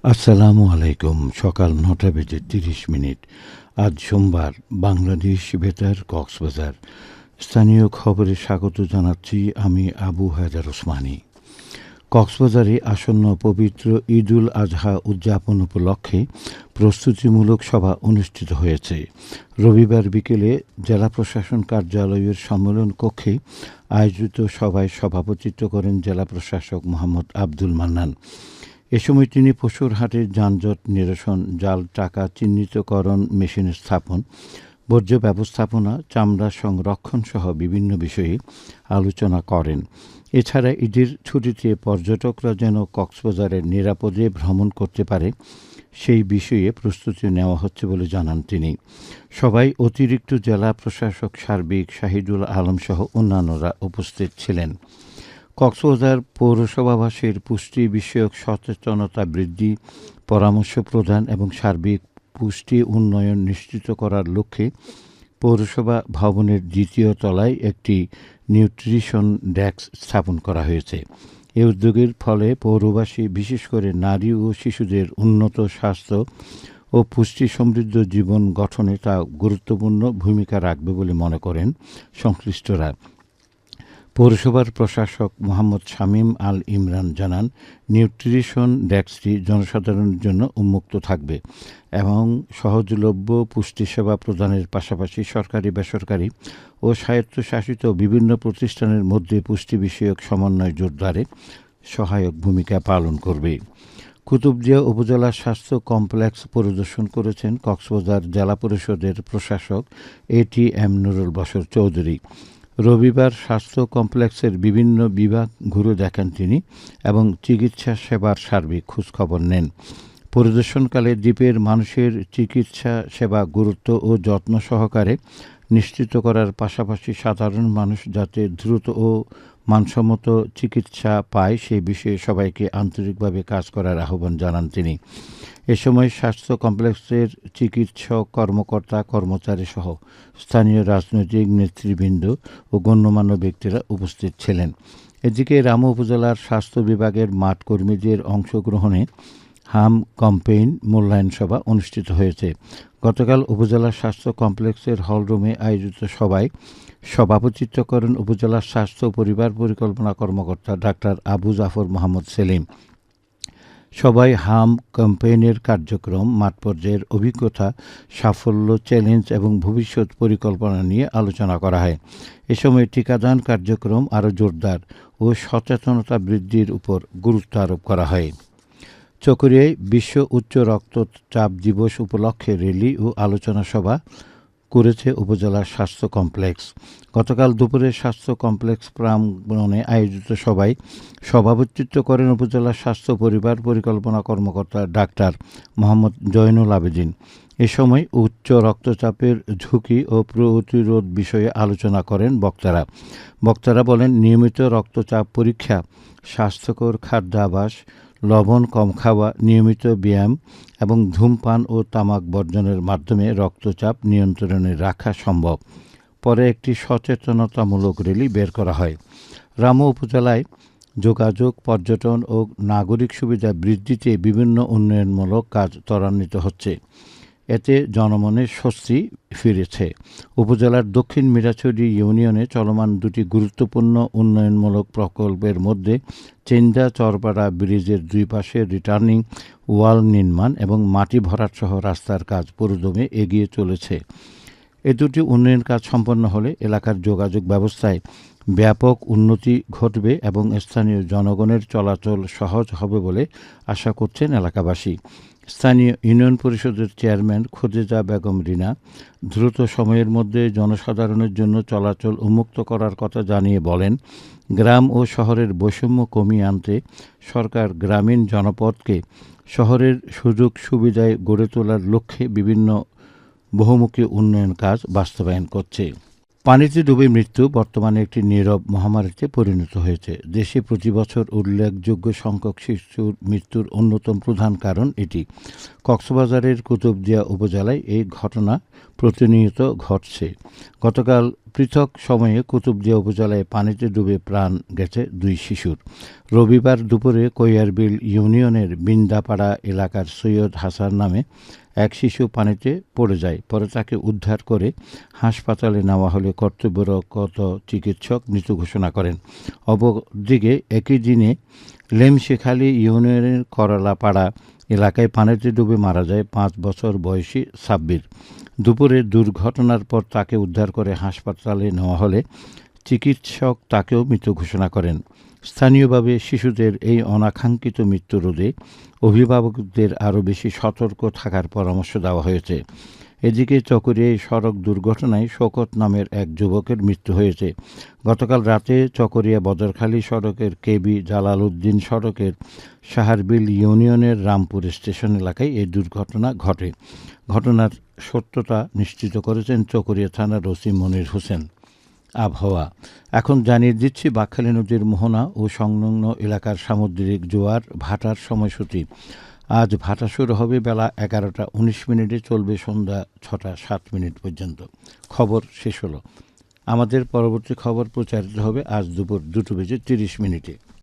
আসসালামু আলাইকুম। সকাল ৯টা বেজে ৩০ মিনিট। আজ সোমবার। বাংলাদেশ বেতার, কক্সবাজার। স্থানীয় খবরে স্বাগত জানাচ্ছি আমি আবু হায়দার ওসমানী। কক্সবাজারে আসন্ন পবিত্র ঈদুল আজহা উদযাপন উপলক্ষে প্রস্তুতিমূলক সভা অনুষ্ঠিত হয়েছে। রবিবার বিকেলে জেলা প্রশাসন কার্যালয়ের সম্মেলন কক্ষে আয়োজিত সভায় সভাপতিত্ব করেন জেলা প্রশাসক মোহাম্মদ আব্দুল মান্নান। এ সময় তিনি পশুর হাটের যানজট নিরসন, জাল টাকা চিহ্নিতকরণ মেশিন স্থাপন, বর্জ্য ব্যবস্থাপনা, চামড়া সংরক্ষণ সহ বিভিন্ন বিষয়ে আলোচনা করেন। এছাড়া ঈদের ছুটিতে পর্যটকরা যেন কক্সবাজারে নিরাপদে ভ্রমণ করতে পারে সেই বিষয়ে প্রস্তুতি নেওয়া হচ্ছে বলে জানান তিনি। সবাই অতিরিক্ত জেলা প্রশাসক সার্বিক শাহিদুল আলম সহ অন্যান্যরা উপস্থিত ছিলেন। কক্সবাজার পৌরসভাবাসীর পুষ্টি বিষয়ক সচেতনতা বৃদ্ধি, পরামর্শ প্রদান এবং সার্বিক পুষ্টি উন্নয়ন নিশ্চিত করার লক্ষ্যে পৌরসভা ভবনের দ্বিতীয় তলায় একটি নিউট্রিশন ডেস্ক স্থাপন করা হয়েছে। এই উদ্যোগের ফলে পৌরবাসী, বিশেষ করে নারী ও শিশুদের উন্নত স্বাস্থ্য ও পুষ্টি সমৃদ্ধ জীবন গঠনে তা গুরুত্বপূর্ণ ভূমিকা রাখবে বলে মনে করেন সংশ্লিষ্টরা। পৌরসভার প্রশাসক মোহাম্মদ শামীম আল ইমরান জানান, নিউট্রিশন ডেস্কটি জনসাধারণের জন্য উন্মুক্ত থাকবে এবং সহজলভ্য পুষ্টি সেবা প্রদানের পাশাপাশি সরকারি, বেসরকারি ও স্বায়ত্তশাসিত বিভিন্ন প্রতিষ্ঠানের মধ্যে পুষ্টি বিষয়ক সমন্বয় জোরদারে সহায়ক ভূমিকা পালন করবে। কুতুবদিয়া উপজেলা স্বাস্থ্য কমপ্লেক্স পরিদর্শন করেছেন কক্সবাজার জেলা পরিষদের প্রশাসক এটিএম নুরুল বশর চৌধুরী। রবিবার স্বাস্থ্য কমপ্লেক্সের বিভিন্ন বিভাগ ঘুরে দেখেন তিনি এবং চিকিৎসা সেবার সার্বিক খোঁজখবর নেন। পরিদর্শনকালে দ্বীপের মানুষের চিকিৎসা সেবা গুরুত্ব ও যত্ন সহকারে নিশ্চিত করার পাশাপাশি সাধারণ মানুষ যাতে দ্রুত ও মানসম্মত চিকিৎসা পায় সেই বিষয়ে সবাইকে আন্তরিকভাবে কাজ করার আহ্বান জানান তিনি। এ সময় স্বাস্থ্য কমপ্লেক্সের চিকিৎসক, কর্মকর্তা, কর্মচারী সহ স্থানীয় রাজনৈতিক নেতৃবৃন্দ ও গণ্যমান্য ব্যক্তিরা উপস্থিত ছিলেন। এদিকে রামু উপজেলার স্বাস্থ্য বিভাগের মাঠ কর্মীদের অংশগ্রহণে হাম ক্যাম্পেইন মূল্যায়ন সভা অনুষ্ঠিত হয়েছে। গতকাল উপজেলা স্বাস্থ্য কমপ্লেক্সের হলরুমে আয়োজিত সভায় সভাপতিত্ব করেন উপজেলা স্বাস্থ্য পরিবার পরিকল্পনা কর্মকর্তা ডাক্তার আবু জাফর মোহাম্মদ সেলিম। সবাই হাম ক্যাম্পেইনের কার্যক্রম, মাঠ পর্যায়ের অভিজ্ঞতা, সাফল্য, চ্যালেঞ্জ এবং ভবিষ্যৎ পরিকল্পনা নিয়ে আলোচনা করা হয়। এ সময় টিকাদান কার্যক্রম আরও জোরদার ও সচেতনতা বৃদ্ধির উপর গুরুত্ব আরোপ করা হয়। চকরিয়ায় বিশ্ব উচ্চ রক্তচাপ দিবস উপলক্ষে র্যালি ও আলোচনা সভা করেছে উপজেলা স্বাস্থ্য কমপ্লেক্স। গতকাল দুপুরে স্বাস্থ্য কমপ্লেক্স প্রাঙ্গণে আয়োজিত সভায় সভাপতিত্ব করেন উপজেলা স্বাস্থ্য পরিবার পরিকল্পনা কর্মকর্তা ডাক্তার মোহাম্মদ জয়নুল আবেদিন। এ সময় উচ্চ রক্তচাপের ঝুঁকি ও প্রতিরোধ বিষয়ে আলোচনা করেন বক্তারা বলেন, নিয়মিত রক্তচাপ পরীক্ষা, স্বাস্থ্যকর খাদ্যাভ্যাস, লবণ কম খাওয়া, নিয়মিত ব্যায়াম এবং ধূমপান ও তামাক বর্জনের মাধ্যমে রক্তচাপ নিয়ন্ত্রণে রাখা সম্ভব। পরে একটি সচেতনতামূলক র্যালি বের করা হয়। রামু উপজেলায় যোগাযোগ, পর্যটন ও নাগরিক সুবিধা বৃদ্ধিতে বিভিন্ন উন্নয়নমূলক কাজ ত্বরান্বিত হচ্ছে। এতে জনমনে স্বস্তি ফিরেছে। উপজেলার দক্ষিণ মিরাছড়ি ইউনিয়নে চলমান দুটি গুরুত্বপূর্ণ উন্নয়নমূলক প্রকল্পের মধ্যে চেন্দা চরপাড়া ব্রিজের দুই পাশে রিটার্নিং ওয়াল নির্মাণ এবং মাটি ভরাটসহ রাস্তার কাজ পুরোদমে এগিয়ে চলেছে। এ দুটি উন্নয়ন কাজ সম্পন্ন হলে এলাকার যোগাযোগ ব্যবস্থায় ব্যাপক উন্নতি ঘটবে এবং স্থানীয় জনগণের চলাচল সহজ হবে বলে আশা করছেন এলাকাবাসী। স্থানীয় ইউনিয়ন পরিষদের চেয়ারম্যান খোদেজা বেগম রিনা দ্রুত সময়ের মধ্যে জনসাধারণের জন্য চলাচল উন্মুক্ত করার কথা জানিয়ে বলেন, গ্রাম ও শহরের বৈষম্য কমিয়ে আনতে সরকার গ্রামীণ জনপদকে শহরের সুযোগ সুবিধায় গড়ে তোলার লক্ষ্যে বিভিন্ন বহুমুখী উন্নয়ন কাজ বাস্তবায়ন করছে। পানিতে ডুবে মৃত্যু বর্তমানে একটি নীরব মহামারীতে পরিণত হয়েছে। দেশে প্রতি বছর উল্লেখযোগ্য সংখ্যক শিশুর মৃত্যুর অন্যতম প্রধান কারণ এটি। কক্সবাজারের কুতুবদিয়া উপজেলায় এই ঘটনা প্রতিনিয়ত ঘটছে। গতকাল পৃথক সময়ে কুতুবদিয়া উপজেলায় পানিতে ডুবে প্রাণ গেছে 2 শিশুর। রবিবার দুপুরে কৈয়ারবিল ইউনিয়নের বিন্দাপাড়া এলাকার সৈয়দ হাসান নামে এক শিশু পানিতে পড়ে যায়। পরে তাকে উদ্ধার করে হাসপাতালে নেওয়া হলে কর্তব্যরত চিকিৎসক মৃত ঘোষণা করেন। অপরদিকে একই দিনে লেমশেখালী ইউনিয়নের করলাপাড়া এলাকায় পানিতে ডুবে মারা যায় 5 বছর বয়সী সাব্বির। দুপুরে দুর্ঘটনার পর তাকে উদ্ধার করে হাসপাতালে নেওয়া হলে চিকিৎসক তাকেও মৃত ঘোষণা করেন। স্থানীয়ভাবে শিশুদের এই অনাকাঙ্ক্ষিত মৃত্যু রোধে অভিভাবকদের আরও বেশি সতর্ক থাকার পরামর্শ দেওয়া হয়েছে। এদিকে চকরিয়ায় সড়ক দুর্ঘটনায় শওকত নামের এক যুবকের মৃত্যু হয়েছে। গতকাল রাতে চকরিয়া বদরখালী সড়কের কেবি জালালউদ্দিন সড়কের সাহারবিল ইউনিয়নের রামপুর স্টেশন এলাকায় এই দুর্ঘটনা ঘটে। ঘটনার সত্যতা নিশ্চিত করেছেন চকরিয়া থানার ওসি মনির হোসেন। আবহাওয়া এখন জানিয়ে দিচ্ছি বাঁকখালী নদীর মোহনা ও সংলগ্ন এলাকার সামুদ্রিক জোয়ার ভাটার সময়সূচি। আজ ভাটা শুরু হবে বেলা 11টা 19 মিনিটে, চলবে সন্ধ্যা 6টা 7 মিনিট পর্যন্ত। খবর শেষ হলো। আমাদের পরবর্তী খবর প্রচারিত হবে আজ দুপুর 2:30 মিনিটে।